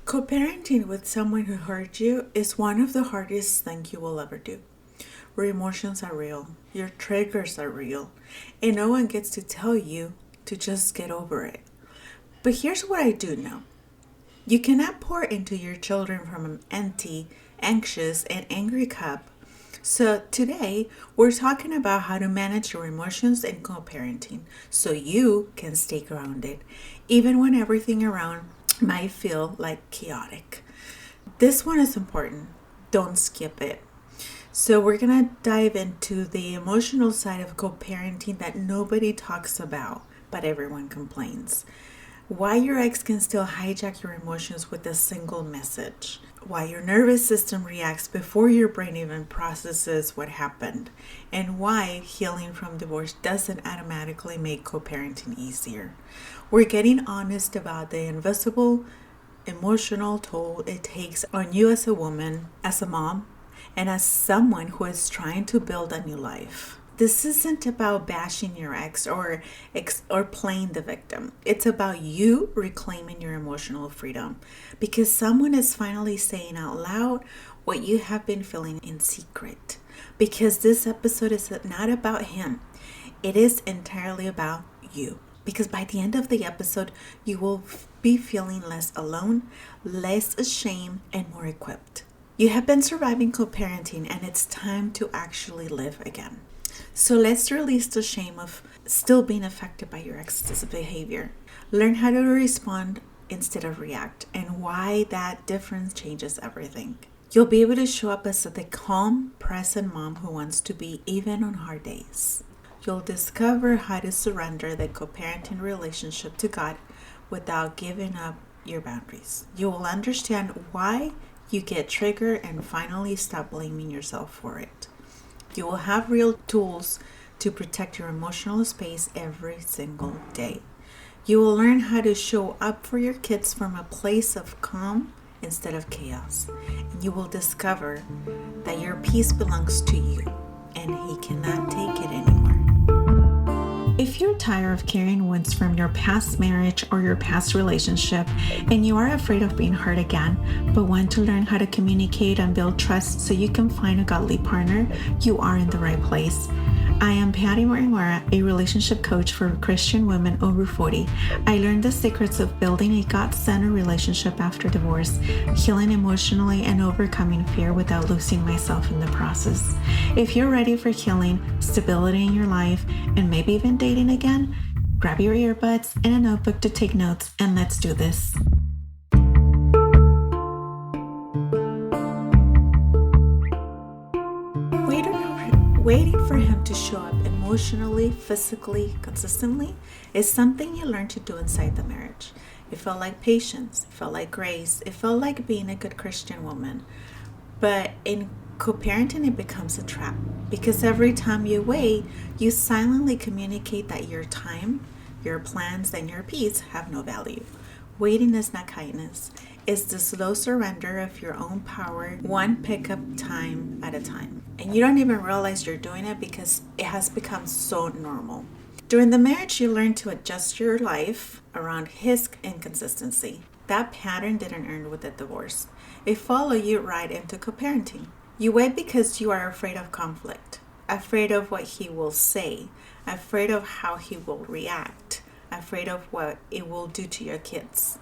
Co-parenting with someone who hurt you is one of the hardest things you will ever do. Your emotions are real, your triggers are real, and no one gets to tell you to just get over it. But here's what I do know. You cannot pour into your children from an empty, anxious, and angry cup. So today, we're talking about how to manage your emotions in co-parenting so you can stay grounded, even when everything around might feel like chaotic. This one is important. Don't skip it. So we're going to dive into the emotional side of co-parenting that nobody talks about, but everyone complains. Why your ex can still hijack your emotions with a single message. Why your nervous system reacts before your brain even processes what happened. And why healing from divorce doesn't automatically make co-parenting easier. We're getting honest about the invisible emotional toll it takes on you as a woman, as a mom, and as someone who is trying to build a new life. This isn't about bashing your ex or playing the victim. It's about you reclaiming your emotional freedom because someone is finally saying out loud what you have been feeling in secret. Because this episode is not about him. It is entirely about you. Because by the end of the episode, you will be feeling less alone, less ashamed, and more equipped. You have been surviving co-parenting and it's time to actually live again. So let's release the shame of still being affected by your ex's behavior. Learn how to respond instead of react and why that difference changes everything. You'll be able to show up as the calm, present mom who wants to be even on hard days. You'll discover how to surrender the co-parenting relationship to God without giving up your boundaries. You will understand why you get triggered and finally stop blaming yourself for it. You will have real tools to protect your emotional space every single day. You will learn how to show up for your kids from a place of calm instead of chaos. And you will discover that your peace belongs to you and he cannot take it anymore. If you're tired of carrying wounds from your past marriage or your past relationship and you are afraid of being hurt again, but want to learn how to communicate and build trust so you can find a godly partner, you are in the right place. I am Patty Morimura, a relationship coach for Christian women over 40. I learned the secrets of building a God-centered relationship after divorce, healing emotionally, and overcoming fear without losing myself in the process. If you're ready for healing, stability in your life, and maybe even dating again, grab your earbuds and a notebook to take notes, and let's do this. Waiting for him to show up emotionally, physically, consistently is something you learn to do inside the marriage. It felt like patience, it felt like grace, it felt like being a good Christian woman. But in co-parenting, it becomes a trap because every time you wait, you silently communicate that your time, your plans, and your peace have no value. Waiting is not kindness. It's the slow surrender of your own power, one pickup time at a time. And you don't even realize you're doing it because it has become so normal. During the marriage, you learn to adjust your life around his inconsistency. That pattern didn't end with the divorce. It followed you right into co-parenting. You wait because you are afraid of conflict, afraid of what he will say, afraid of how he will react, afraid of what it will do to your kids.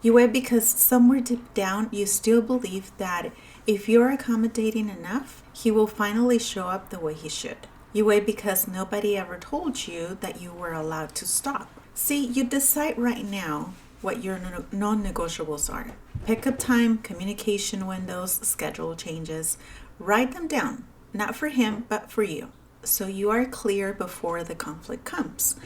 You wait because somewhere deep down you still believe that if you're accommodating enough, he will finally show up the way he should. You wait because nobody ever told you that you were allowed to stop. See, you decide right now what your non-negotiables are. Pickup time, communication windows, schedule changes. Write them down, not for him, but for you. So you are clear before the conflict comes.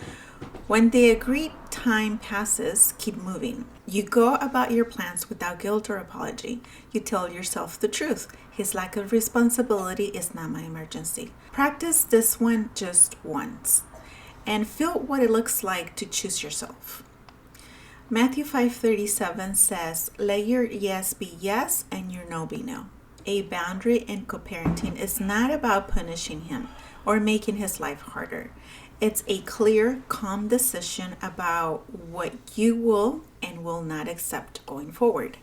When the agreed time passes, keep moving. You go about your plans without guilt or apology. You tell yourself the truth. His lack of responsibility is not my emergency. Practice this one just once and feel what it looks like to choose yourself. Matthew 5:37 says, "Let your yes be yes and your no be no." A boundary in co-parenting is not about punishing him or making his life harder. It's a clear, calm decision about what you will and will not accept going forward.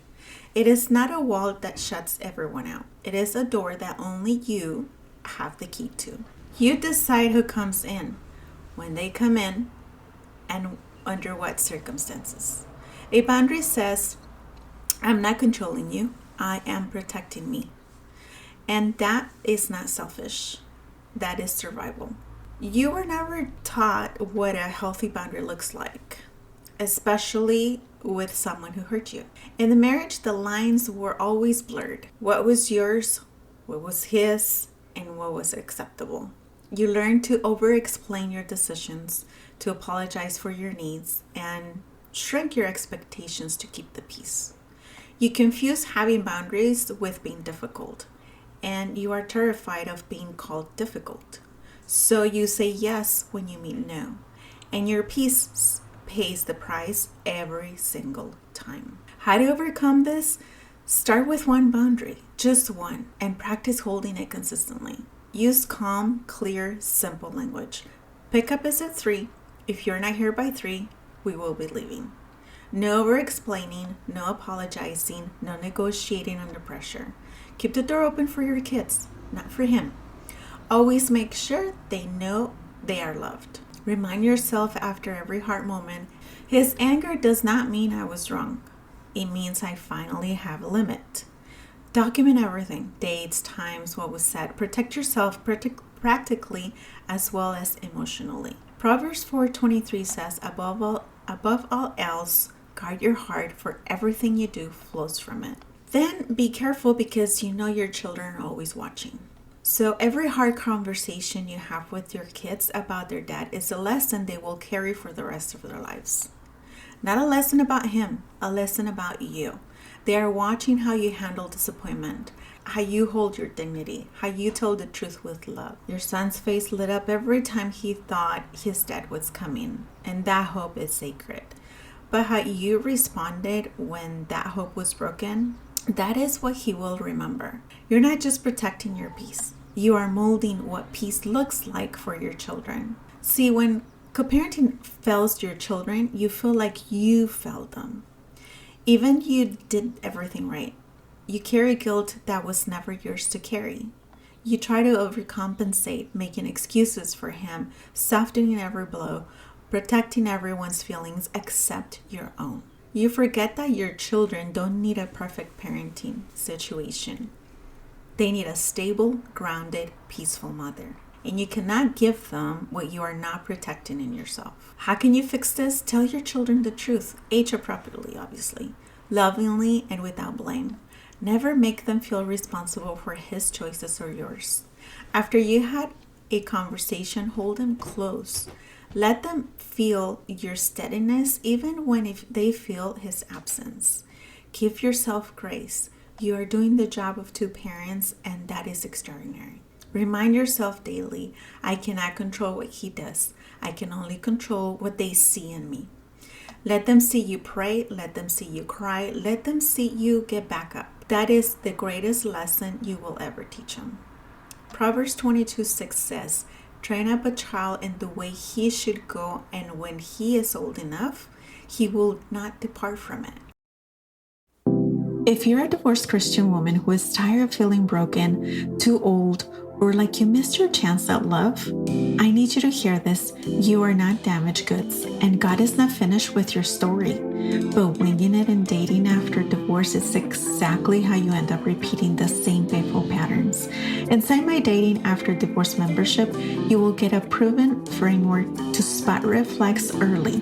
It is not a wall that shuts everyone out. It is a door that only you have the key to. You decide who comes in, when they come in, and under what circumstances. A boundary says, I'm not controlling you, I am protecting me. And that is not selfish, that is survival. You were never taught what a healthy boundary looks like, especially with someone who hurt you. In the marriage, the lines were always blurred. What was yours, what was his, and what was acceptable. You learned to over-explain your decisions, to apologize for your needs, and shrink your expectations to keep the peace. You confuse having boundaries with being difficult, and you are terrified of being called difficult. So you say yes when you mean no, and your peace pays the price every single time. How to overcome this? Start with one boundary, just one, and practice holding it consistently. Use calm, clear, simple language. Pickup is at 3. If you're not here by 3, we will be leaving. No over-explaining, no apologizing, no negotiating under pressure. Keep the door open for your kids, not for him. Always make sure they know they are loved. Remind yourself after every hard moment, his anger does not mean I was wrong. It means I finally have a limit. Document everything, dates, times, what was said. Protect yourself practically as well as emotionally. Proverbs 4:23 says, above all else, guard your heart, for everything you do flows from it. Then be careful because you know your children are always watching. So every hard conversation you have with your kids about their dad is a lesson they will carry for the rest of their lives. Not a lesson about him, a lesson about you. They are watching how you handle disappointment, how you hold your dignity, how you tell the truth with love. Your son's face lit up every time he thought his dad was coming, and that hope is sacred. But how you responded when that hope was broken, that is what he will remember. You're not just protecting your peace. You are molding what peace looks like for your children. See, when co-parenting fails your children, you feel like you failed them. Even you did everything right. You carry guilt that was never yours to carry. You try to overcompensate, making excuses for him, softening every blow, protecting everyone's feelings except your own. You forget that your children don't need a perfect parenting situation. They need a stable, grounded, peaceful mother. And you cannot give them what you are not protecting in yourself. How can you fix this? Tell your children the truth, age appropriately, obviously, lovingly and without blame. Never make them feel responsible for his choices or yours. After you had a conversation, hold them close. Let them feel your steadiness even when if they feel his absence. Give yourself grace. You are doing the job of 2 parents, and that is extraordinary. Remind yourself daily, I cannot control what he does. I can only control what they see in me. Let them see you pray. Let them see you cry. Let them see you get back up. That is the greatest lesson you will ever teach them. Proverbs 22:6 says, train up a child in the way he should go, and when he is old enough, he will not depart from it. If you're a divorced Christian woman who is tired of feeling broken, too old, or like you missed your chance at love, I need you to hear this. You are not damaged goods, and God is not finished with your story. But winging it and dating after divorce is exactly how you end up repeating the same painful patterns. Inside my Dating After Divorce membership, you will get a proven framework to spot red flags early,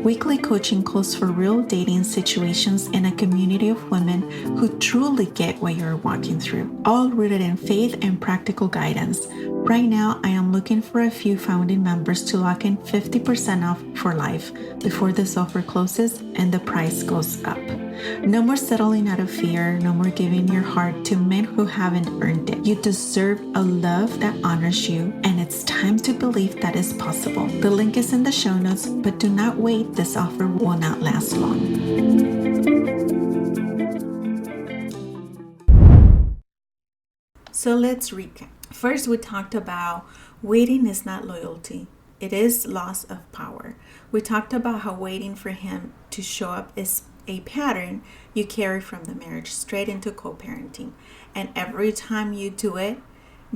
weekly coaching calls for real dating situations, and a community of women who truly get what you're walking through, all rooted in faith and practical guidance. Right now, I am looking for a few founding members to lock in 50% off for life before this offer closes and the price goes up. No more settling out of fear, no more giving your heart to men who haven't earned it. You deserve a love that honors you, and it's time to believe that is possible. The link is in the show notes, but do not wait. This offer will not last long. So let's recap. First, we talked about waiting is not loyalty. It is loss of power. We talked about how waiting for him to show up is a pattern you carry from the marriage straight into co-parenting. And every time you do it,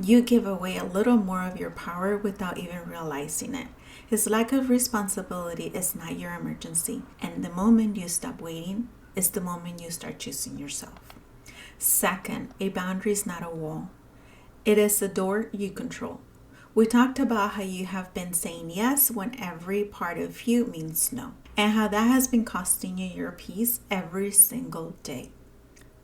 you give away a little more of your power without even realizing it. His lack of responsibility is not your emergency. And the moment you stop waiting is the moment you start choosing yourself. Second, a boundary is not a wall. It is a door you control. We talked about how you have been saying yes when every part of you means no, and how that has been costing you your peace every single day.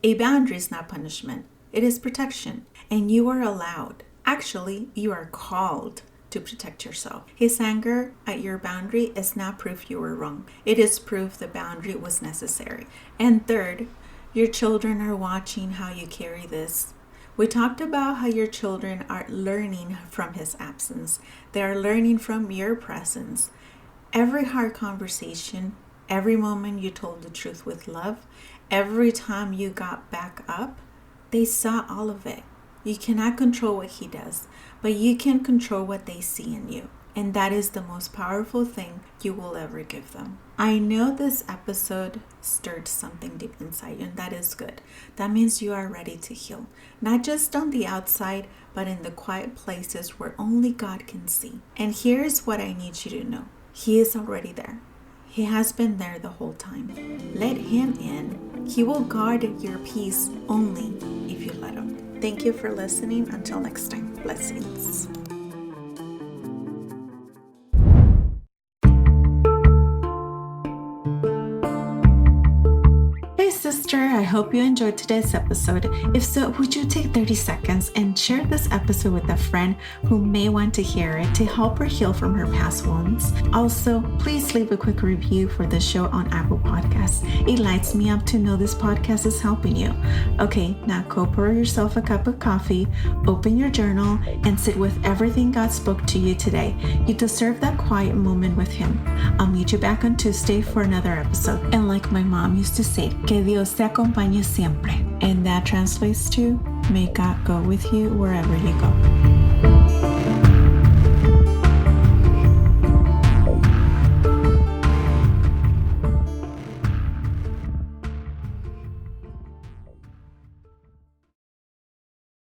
A boundary is not punishment. It is protection, and you are allowed. Actually, you are called to protect yourself. His anger at your boundary is not proof you were wrong. It is proof the boundary was necessary. And third, your children are watching how you carry this. We talked about how your children are learning from his absence. They are learning from your presence. Every hard conversation, every moment you told the truth with love, every time you got back up, they saw all of it. You cannot control what he does, but you can control what they see in you. And that is the most powerful thing you will ever give them. I know this episode stirred something deep inside you, and that is good. That means you are ready to heal. Not just on the outside, but in the quiet places where only God can see. And here's what I need you to know. He is already there. He has been there the whole time. Let him in. He will guard your peace only if you let him. Thank you for listening. Until next time. Blessings. Sister, I hope you enjoyed today's episode. If so, would you take 30 seconds and share this episode with a friend who may want to hear it to help her heal from her past wounds? Also, please leave a quick review for the show on Apple Podcasts. It lights me up to know this podcast is helping you. Okay, now go pour yourself a cup of coffee, open your journal, and sit with everything God spoke to you today. You deserve that quiet moment with Him. I'll meet you back on Tuesday for another episode. And like my mom used to say, que Dios te acompañe siempre. And that translates to, may God go with you wherever you go.